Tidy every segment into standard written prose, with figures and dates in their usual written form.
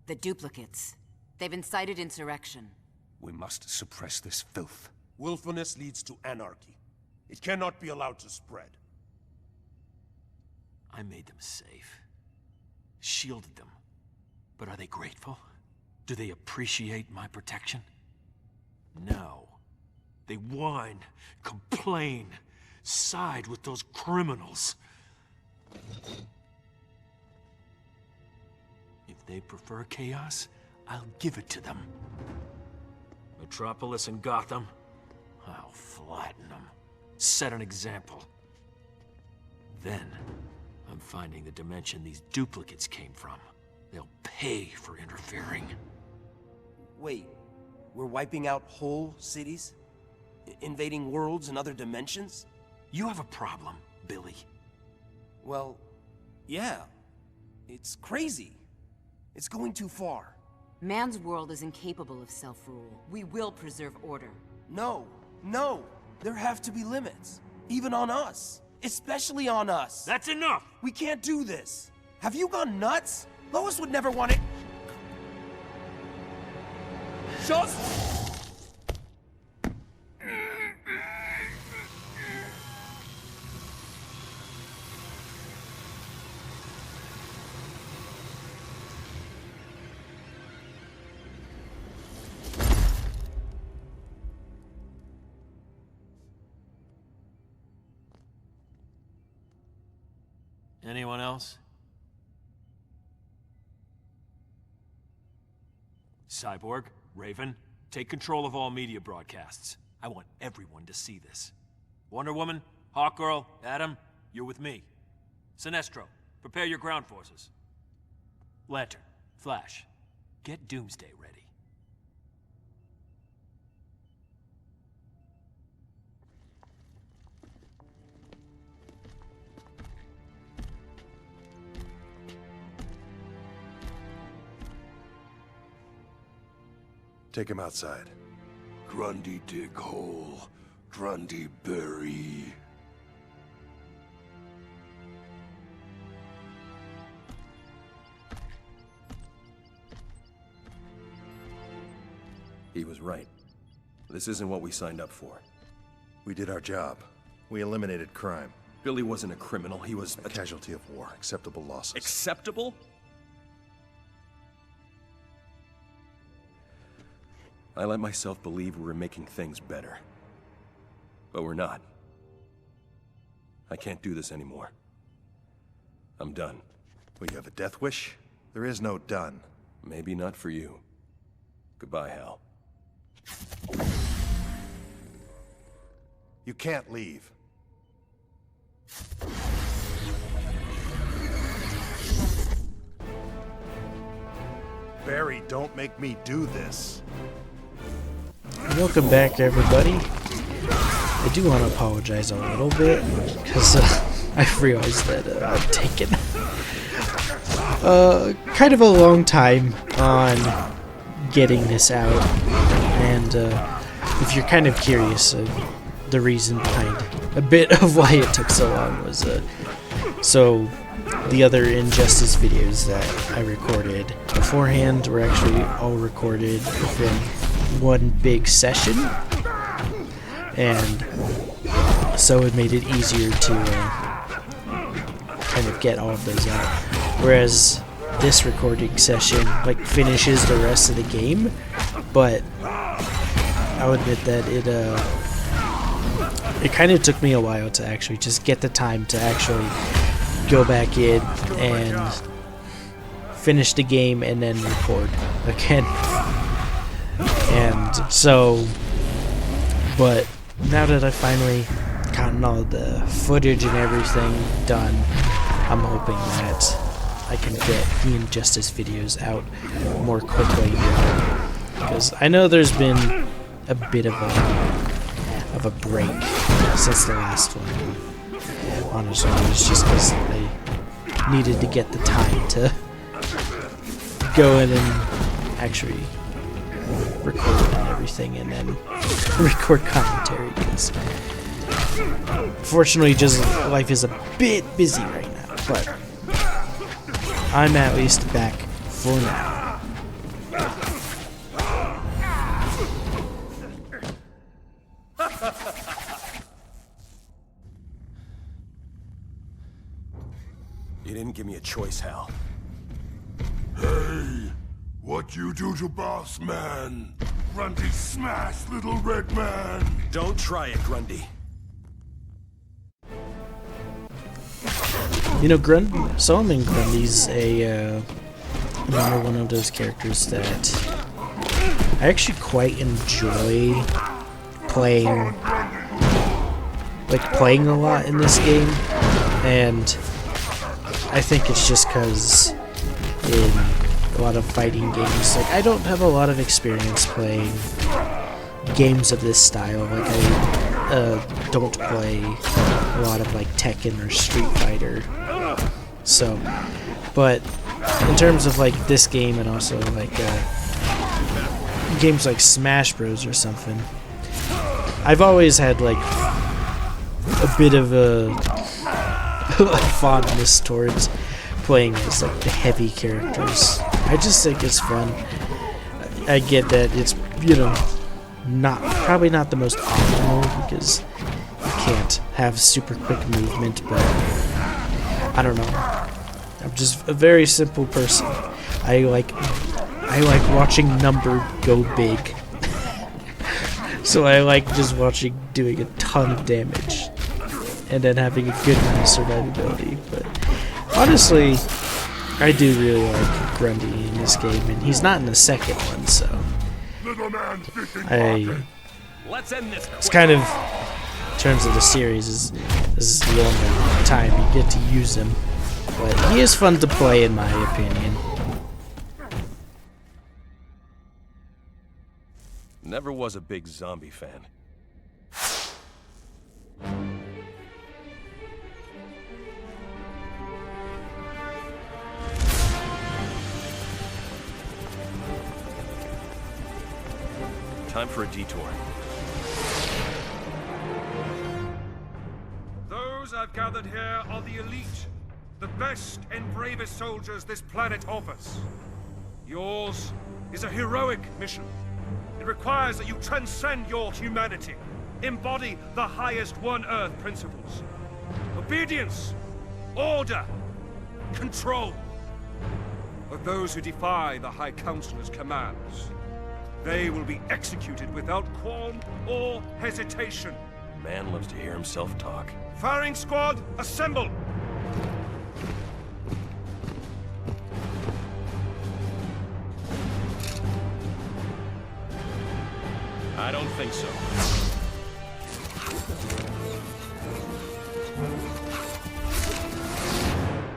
The duplicates. They've incited insurrection. We must suppress this filth. Willfulness leads to anarchy. It cannot be allowed to spread. I made them safe. Shielded them. But are they grateful? Do they appreciate my protection? No. They whine, complain, side with those criminals. If they prefer chaos, I'll give it to them. Metropolis and Gotham, I'll flatten them. Set an example. Then, I'm finding the dimension these duplicates came from. They'll pay for interfering. Wait, we're wiping out whole cities? Invading worlds and other dimensions? You have a problem, Billy. Well, yeah. It's crazy. It's going too far. Man's world is incapable of self-rule. We will preserve order. No, no. There have to be limits. Even on us. Especially on us. That's enough! We can't do this. Have you gone nuts? Lois would never want it. Just... Anyone else? Cyborg, Raven, take control of all media broadcasts. I want everyone to see this. Wonder Woman, Hawkgirl, Adam, you're with me. Sinestro, prepare your ground forces. Lantern, Flash, get Doomsday ready. Take him outside. Grundy dig hole, Grundy bury. He was right. This isn't what we signed up for. We did our job. We eliminated crime. Billy wasn't a criminal, he was A casualty of war. Acceptable losses. acceptable? I let myself believe we were making things better. But we're not. I can't do this anymore. I'm done. Well, you have a death wish? There is no done. Maybe not for you. Goodbye, Hal. You can't leave. Barry, don't make me do this. Welcome back, everybody. I do want to apologize a little bit because I realized that I've taken kind of a long time on getting this out, and if you're kind of curious, the reason behind a bit of why it took so long was so the other Injustice videos that I recorded beforehand were actually all recorded within one big session, and so it made it easier to kind of get all of those out, whereas this recording session like finishes the rest of the game, but I'll admit that it kind of took me a while to actually just get the time to actually go back in and finish the game and then record again. And so, but now that I've finally gotten all the footage and everything done, I'm hoping that I can get the Injustice videos out more quickly, because I know there's been a bit of a break since the last one. Honestly, it's just because I needed to get the time to go in and actually record and everything, and then record commentary, because fortunately just life is a bit busy right now, but I'm at least back for now. You didn't give me a choice, Hal. Hey, what you do to boss man? Grundy smash, little red man. Don't try it, Grundy. You know, Solomon Grundy's another one of those characters that I actually quite enjoy playing a lot in this game, and I think it's just because in a lot of fighting games, like, I don't have a lot of experience playing games of this style. Like, I don't play a lot of like Tekken or Street Fighter. So, but in terms of like this game and also like games like Smash Bros or something, I've always had like a bit of a fondness towards playing as like the heavy characters. I just think it's fun. I get that it's, you know, probably not the most optimal because you can't have super quick movement, but I don't know. I'm just a very simple person. I like watching number go big. So I like just watching doing a ton of damage and then having a good amount of survivability. But honestly, I do really like Grundy in this game, and he's not in the second one, so it's kind of, in terms of the series, this is the only time you get to use him. But he is fun to play, in my opinion. Never was a big zombie fan. Time for a detour. Those I've gathered here are the elite, the best and bravest soldiers this planet offers. Yours is a heroic mission. It requires that you transcend your humanity, embody the highest One Earth principles. Obedience, order, control. But those who defy the High Counselor's commands, they will be executed without qualm or hesitation. Man loves to hear himself talk. Firing squad, assemble! I don't think so.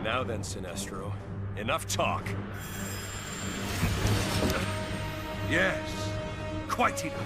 Now then, Sinestro, enough talk. Yes, quite enough.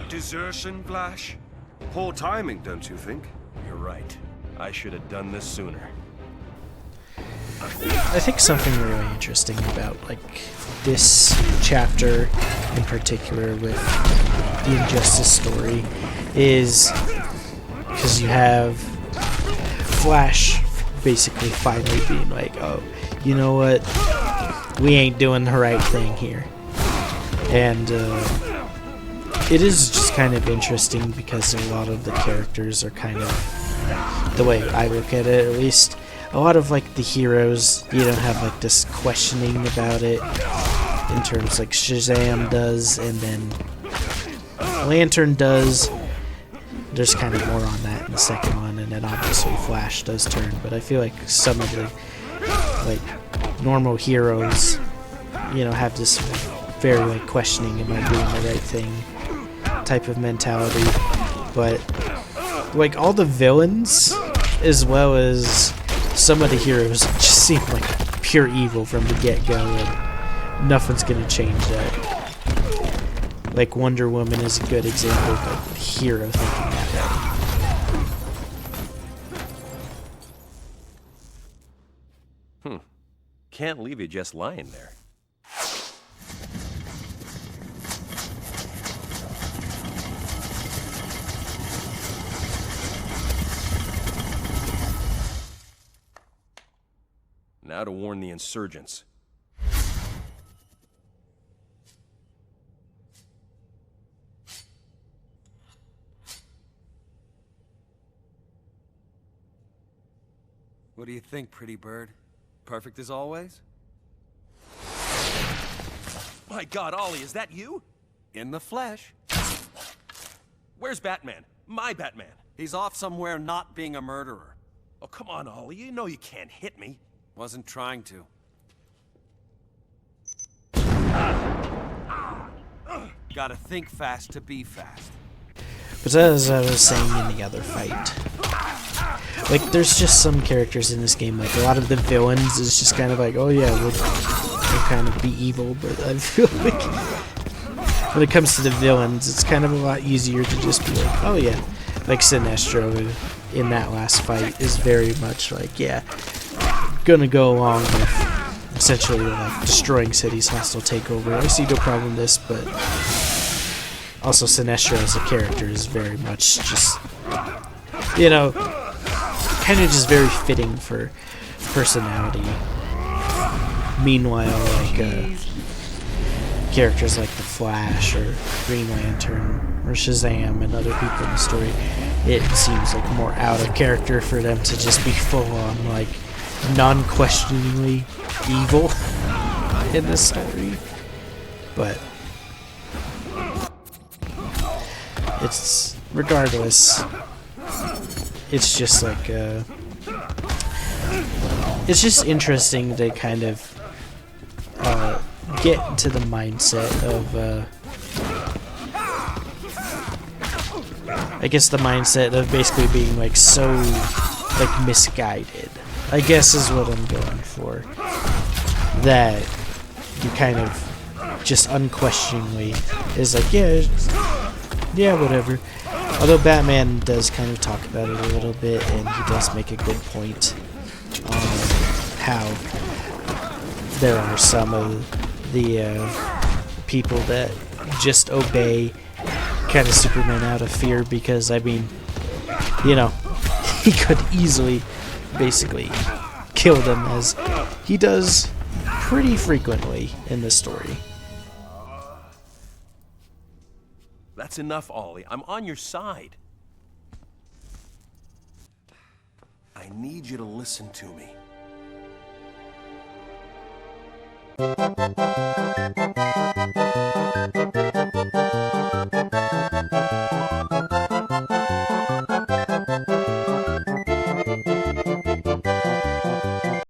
Desertion, Blash? Poor timing, don't you think? You're right. I should have done this sooner. I think something really interesting about like this chapter in particular with the Injustice story is because you have Flash basically finally being like, oh, you know what, we ain't doing the right thing here. And it is just kind of interesting because a lot of the characters are kind of, the way I look at it at least, a lot of like the heroes, you don't have like this questioning about it in terms like Shazam does, and then Lantern does. There's kind of more on that in the second one, and then obviously Flash does turn, but I feel like some of the like normal heroes, you know, have this very like questioning, am I doing the right thing type of mentality. But like all the villains as well as some of the heroes just seem like pure evil from the get-go, and nothing's gonna change that. Like Wonder Woman is a good example of a hero thinking that way. can't leave you just lying there. Now to warn the insurgents. What do you think, pretty bird? Perfect as always? My God, Ollie, is that you? In the flesh. Where's Batman? My Batman. He's off somewhere not being a murderer. Oh, come on, Ollie. You know you can't hit me. Wasn't trying to. Gotta think fast to be fast. But as I was saying in the other fight, like, there's just some characters in this game, like, a lot of the villains is just kind of like, oh yeah, we'll kind of be evil, but I feel like when it comes to the villains, it's kind of a lot easier to just be like, oh yeah, like Sinestro in that last fight is very much like, yeah, gonna go along with essentially like destroying cities, hostile takeover. I see no problem with this, but also Sinestro as a character is very much just, you know, kind of just very fitting for personality. Meanwhile, like characters like the Flash or Green Lantern or Shazam and other people in the story, it seems like more out of character for them to just be full on like non-questioningly evil in this story. But it's, regardless, it's just like it's just interesting to kind of get into the mindset of I guess the mindset of basically being like so like misguided, I guess is what I'm going for, that you kind of just unquestioningly is like, yeah, whatever. Although Batman does kind of talk about it a little bit, and he does make a good point on how there are some of the people that just obey kind of Superman out of fear, because, I mean, you know, he could easily basically kill them, as he does pretty frequently in this story. That's enough, Ollie. I'm on your side. I need you to listen to me.